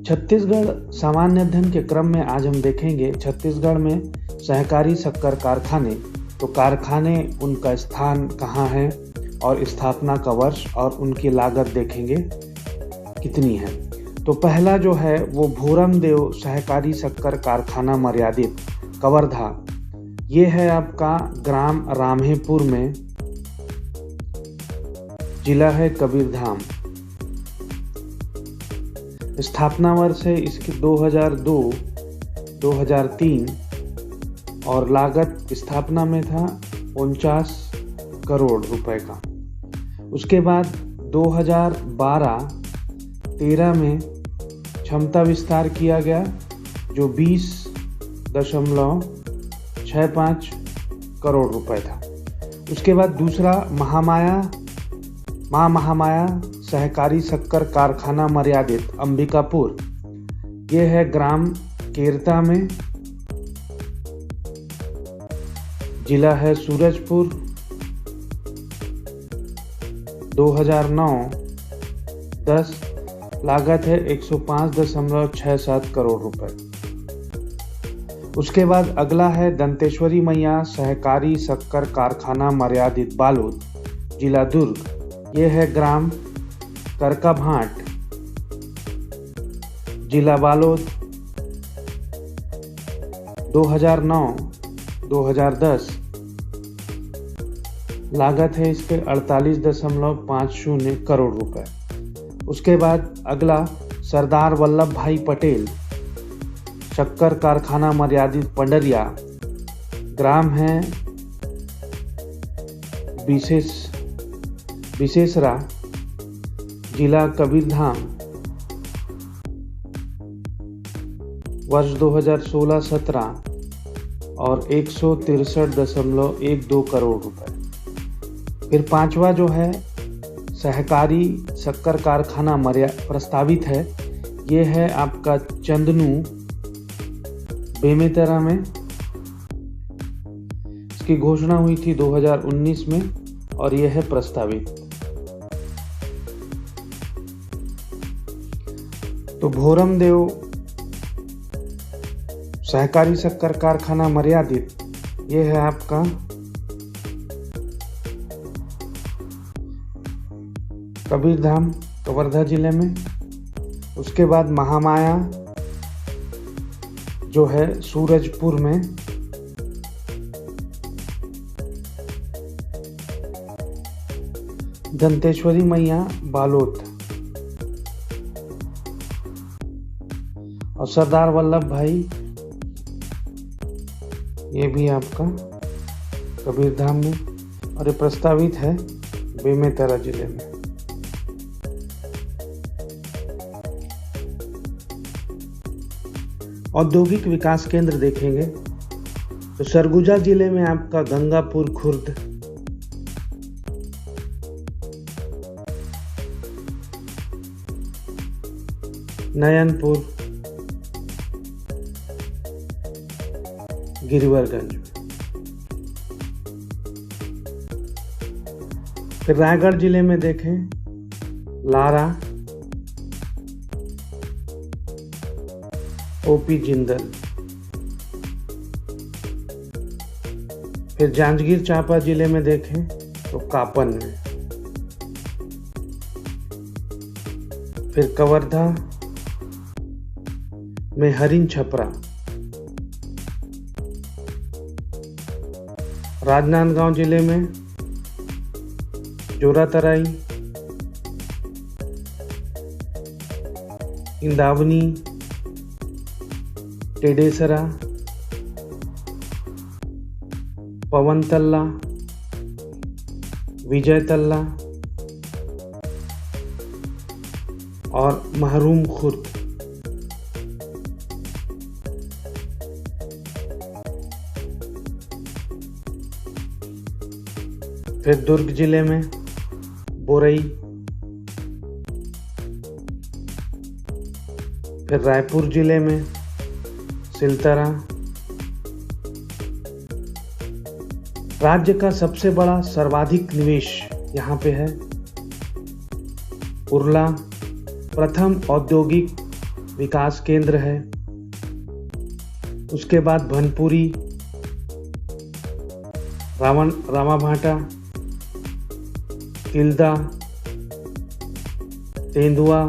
छत्तीसगढ़ सामान्य अध्ययन के क्रम में आज हम देखेंगे छत्तीसगढ़ में सहकारी शक्कर कारखाने। तो कारखाने, उनका स्थान कहाँ है और स्थापना का वर्ष और उनकी लागत देखेंगे कितनी है। तो पहला जो है वो भोरमदेव सहकारी शक्कर कारखाना मर्यादित कवर्धा, ये है आपका ग्राम राम्हेपुर में, जिला है कबीरधाम। स्थापना वर्ष है इसकी 2002-2003 और लागत स्थापना में था 49 करोड़ रुपए का। उसके बाद 2012-13 में क्षमता विस्तार किया गया जो 20.65 करोड़ रुपए था। उसके बाद दूसरा महामाया सहकारी शक्कर कारखाना मर्यादित अंबिकापुर, ये है ग्राम केरता में, जिला है सूरजपुर। 2009-10 लागत है 105.67 करोड़ रुपए। उसके बाद अगला है दंतेश्वरी मैया सहकारी शक्कर कारखाना मर्यादित बालोद, जिला दुर्ग, ये है ग्राम करकाभाट, जिला बालोद। 2009-2010 लागत है इसके 48.50 करोड़ रुपए। उसके बाद अगला सरदार वल्लभ भाई पटेल शक्कर कारखाना मर्यादित पंडरिया, ग्राम है विशेषरा, जिला कबीरधाम। वर्ष 2016-17 और 163.12 करोड़ रुपए। फिर पांचवा जो है सहकारी शक्कर कारखाना प्रस्तावित है, ये है आपका चंदनू बेमेतरा में। इसकी घोषणा हुई थी 2019 में और यह है प्रस्तावित। तो भोरमदेव सहकारी शक्कर कारखाना मर्यादित, ये है आपका कबीरधाम कवर्धा जिले में। उसके बाद महामाया जो है सूरजपुर में। दंतेश्वरी मैया बालोद और सरदार वल्लभ भाई, ये भी आपका कबीरधाम में और ये प्रस्तावित है बेमेतरा जिले में। औद्योगिक विकास केंद्र देखेंगे तो सरगुजा जिले में आपका गंगापुर खुर्द, नयनपुर, गिरिवरगंज। फिर रायगढ़ जिले में देखें लारा, ओपी जिंदल। फिर जांजगीर चांपा जिले में देखें तो कापन में। फिर कवर्धा में हरिन छपरा। राजनांदगांव जिले में जोरातराई, इंदावनी, टेडेसरा, पवनतल्ला, विजयतल्ला और महरूम खुर्द। फिर दुर्ग जिले में बोरई। फिर रायपुर जिले में सिलतरा। राज्य का सबसे बड़ा सर्वाधिक निवेश यहाँ पे है उरला। प्रथम औद्योगिक विकास केंद्र है। उसके बाद भनपुरी, रामाभाटा, तिल्दा, तेंदुआ,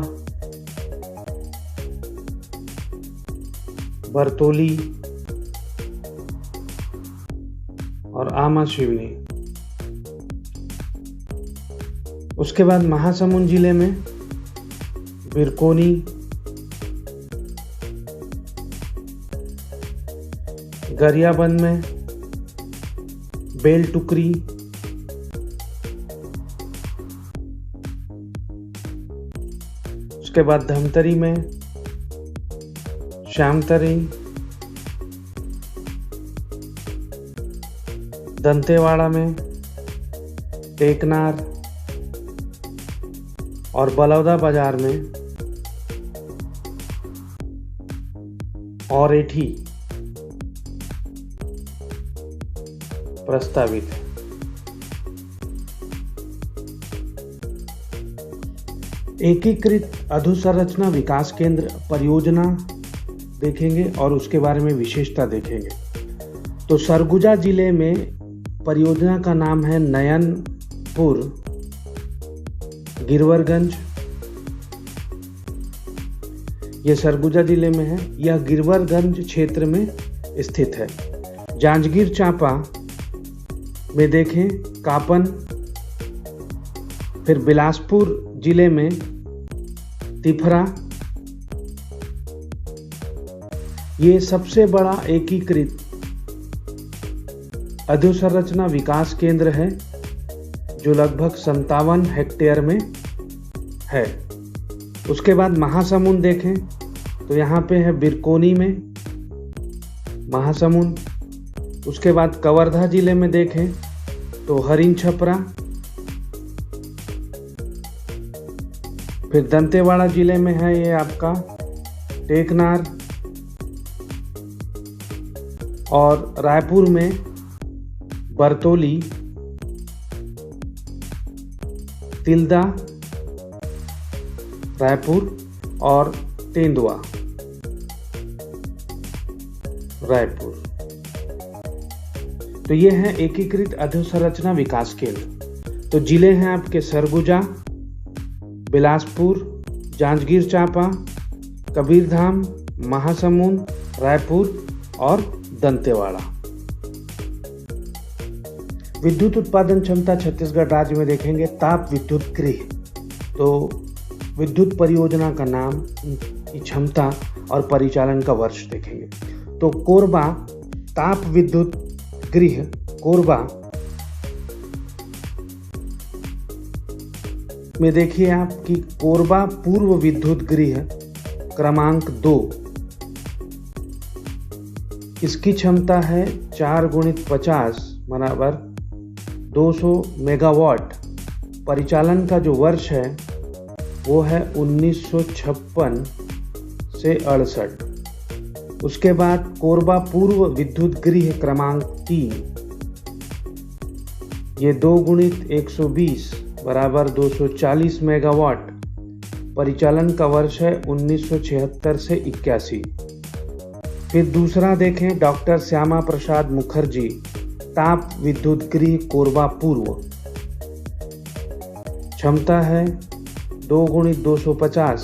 बरतौली और आमा शिवनी। उसके बाद महासमुंद जिले में बिरकोनी, गरियाबंद में बेलटुकरी, उसके बाद धमतरी में श्यामतरी, दंतेवाड़ा में टेकनार और बलौदा बाजार में औरेठी प्रस्तावित है। एकीकृत अधोसंरचना विकास केंद्र परियोजना देखेंगे और उसके बारे में विशेषता देखेंगे। तो सरगुजा जिले में परियोजना का नाम है नयनपुर गिरवरगंज। यह सरगुजा जिले में है। यह गिरवरगंज क्षेत्र में स्थित है। जांजगीर चांपा में देखें कापन, फिर बिलासपुर जिले में तिफरा। ये सबसे बड़ा एकीकृत अधोसंरचना विकास केंद्र है जो लगभग 57 हेक्टेयर में है। उसके बाद महासमुंद देखें तो यहाँ पे है बिरकोनी में महासमुंद। उसके बाद कवर्धा जिले में देखें तो हरिन छपरा, फिर दंतेवाड़ा जिले में है ये आपका टेकनार, और रायपुर में बरतौली, तिल्दा, रायपुर और तेंदुआ रायपुर। तो ये है एकीकृत अधोसंरचना विकास केंद्र। तो जिले हैं आपके सरगुजा, बिलासपुर, जांजगीर चांपा, कबीरधाम, महासमुंद, रायपुर और दंतेवाड़ा। विद्युत उत्पादन क्षमता छत्तीसगढ़ राज्य में देखेंगे ताप विद्युत गृह। तो विद्युत परियोजना का नाम, की क्षमता और परिचालन का वर्ष देखेंगे। तो कोरबा ताप विद्युत गृह कोरबा में देखिए आपकी कोरबा पूर्व विद्युत गृह क्रमांक 2। इसकी क्षमता है 4x50 बराबर 200 मेगावाट। परिचालन का जो वर्ष है वो है 1956 से 68। उसके बाद कोरबा पूर्व विद्युत गृह क्रमांक 3, ये 2x120 बराबर 240 मेगावाट। परिचालन का वर्ष है 1976 से 81। फिर दूसरा देखें डॉक्टर श्यामा प्रसाद मुखर्जी ताप विद्युत गृह कोरबा पूर्व। क्षमता है 2x250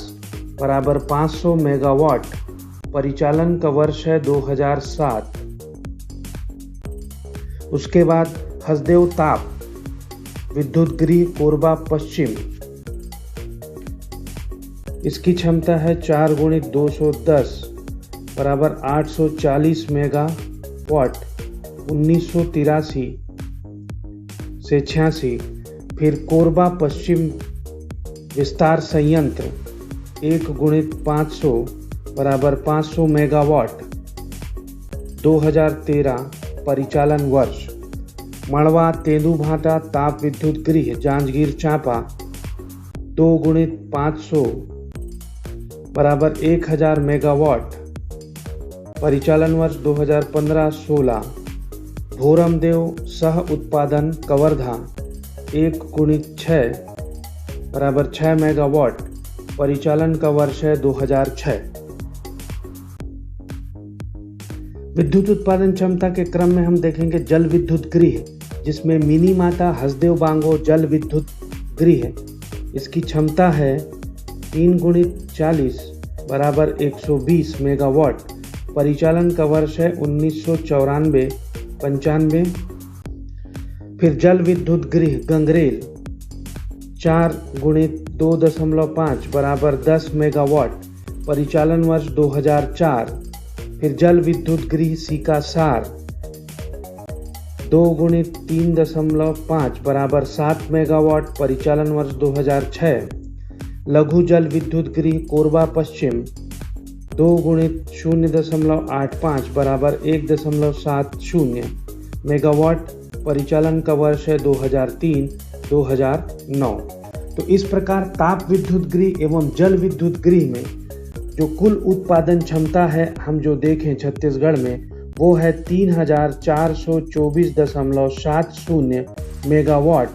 बराबर 500 मेगावाट। परिचालन का वर्ष है 2007। उसके बाद हसदेव ताप विद्युत गृह कोरबा पश्चिम। इसकी क्षमता है 4x210 बराबर 840 मेगावाट 1983 से 86। फिर कोरबा पश्चिम विस्तार संयंत्र 1x500 बराबर 500 मेगावाट 2013। परिचालन वर्ष मड़वा तेंदुभाटा ताप विद्युत गृह जांजगीर चांपा 2x500 बराबर 1000 मेगावाट। परिचालन वर्ष 2015-16। भोरमदेव सह उत्पादन कवर्धा 1x6 बराबर 6 मेगावाट। परिचालन का वर्ष है 2006। विद्युत उत्पादन क्षमता के क्रम में हम देखेंगे जल विद्युत गृह, जिसमें मिनी माता हसदेव बांगो जल विद्युत गृह, इसकी क्षमता है 3 × 40 = 120 मेगावाट। परिचालन का वर्ष है 1994-95। फिर जल विद्युत गृह गंगरेल 4 × 2.5 = 10 मेगावाट। परिचालन वर्ष 2004। फिर जल विद्युत गृह सीकासार 2 × 3.5 = 7 मेगावाट। परिचालन वर्ष 2006। लघु जल विद्युत गृह कोरबा पश्चिम 2 × 0.85 = 1.70 मेगावाट। परिचालन का वर्ष है 2003-2009। तो इस प्रकार ताप विद्युत गृह एवं जल विद्युत गृह में जो कुल उत्पादन क्षमता है हम जो देखें छत्तीसगढ़ में, वो है 3424.70 मेगावाट।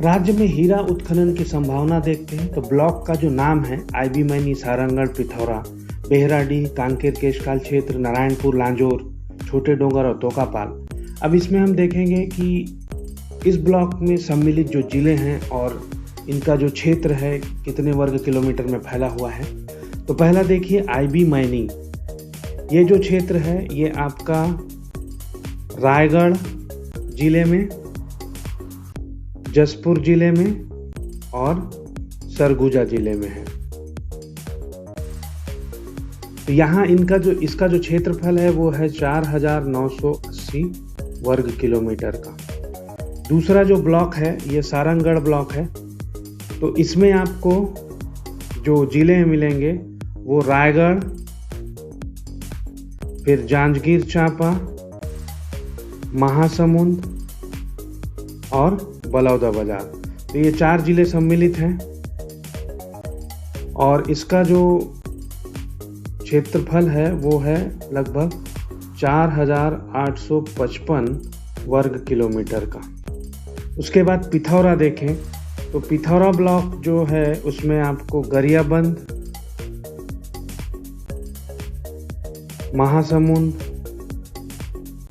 राज्य में हीरा उत्खनन की संभावना देखते हैं तो ब्लॉक का जो नाम है आईबी मैनी, सारंगढ़, पिथौरा, बेहराडीह, कांकेर केशकाल क्षेत्र, नारायणपुर, लांजोर, छोटे डोंगर और तोकापाल। अब इसमें हम देखेंगे कि इस ब्लॉक में सम्मिलित जो जिले हैं और इनका जो क्षेत्र है कितने वर्ग किलोमीटर में फैला हुआ है। तो पहला देखिए आईबी मैनी, ये जो क्षेत्र है ये आपका रायगढ़ जिले में, जसपुर जिले में और सरगुजा जिले में है। तो यहाँ इसका जो क्षेत्रफल है वो है 4980 वर्ग किलोमीटर का। दूसरा जो ब्लॉक है ये सारंगढ़ ब्लॉक है। तो इसमें आपको जो जिले मिलेंगे वो रायगढ़, फिर जांजगीर चांपा, महासमुंद और बलौदाबाजार। तो ये 4 जिले सम्मिलित हैं और इसका जो क्षेत्रफल है वो है लगभग 4855 वर्ग किलोमीटर का। उसके बाद पिथौरा देखें तो पिथौरा ब्लॉक जो है उसमें आपको गरियाबंद, महासमुंद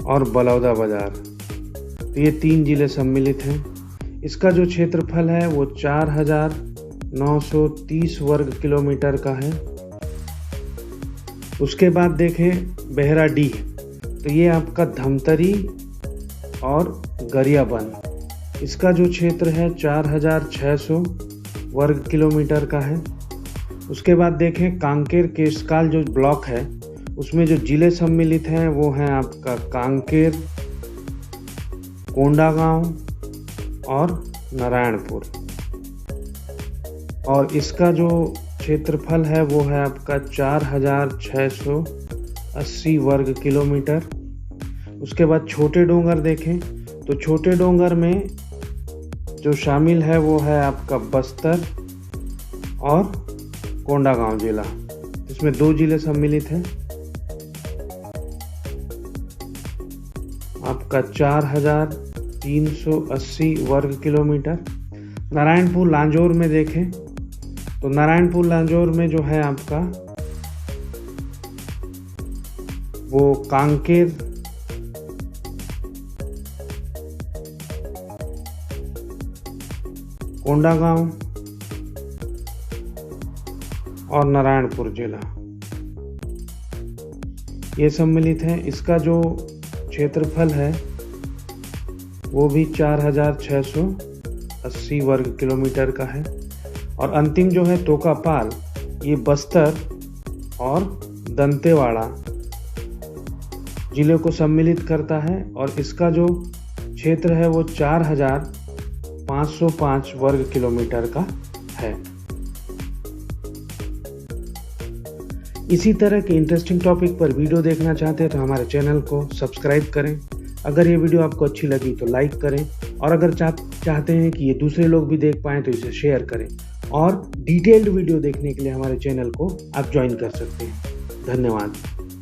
और बलौदाबाजार, तो ये 3 जिले सम्मिलित हैं। इसका जो क्षेत्रफल है वो 4930 वर्ग किलोमीटर का है। उसके बाद देखें बेहराडीह, तो ये आपका धमतरी और गरियाबंद, इसका जो क्षेत्र है 4600 वर्ग किलोमीटर का है। उसके बाद देखें कांकेर केशकाल जो ब्लॉक है उसमें जो जिले सम्मिलित हैं वो हैं आपका कांकेर, कोंडागांव और नारायणपुर, और इसका जो क्षेत्रफल है वो है आपका 4680 वर्ग किलोमीटर। उसके बाद छोटे डोंगर देखें तो छोटे डोंगर में जो शामिल है वो है आपका बस्तर और कोंडागांव जिला, इसमें 2 जिले सम्मिलित हैं। आपका 4380 वर्ग किलोमीटर। नारायणपुर लांजोर में देखें तो नारायणपुर लांजोर में जो है आपका वो कांकेर, कोंडागांव और नारायणपुर जिला ये सम्मिलित हैं। इसका जो क्षेत्रफल है वो भी 4680 वर्ग किलोमीटर का है। और अंतिम जो है तोकापाल, ये बस्तर और दंतेवाड़ा जिले को सम्मिलित करता है और इसका जो क्षेत्र है वो 4505 वर्ग किलोमीटर का है। इसी तरह के इंटरेस्टिंग टॉपिक पर वीडियो देखना चाहते हैं तो हमारे चैनल को सब्सक्राइब करें। अगर ये वीडियो आपको अच्छी लगी तो लाइक करें, और अगर चाहते हैं कि ये दूसरे लोग भी देख पाएं तो इसे शेयर करें। और डिटेल्ड वीडियो देखने के लिए हमारे चैनल को आप ज्वाइन कर सकते हैं। धन्यवाद।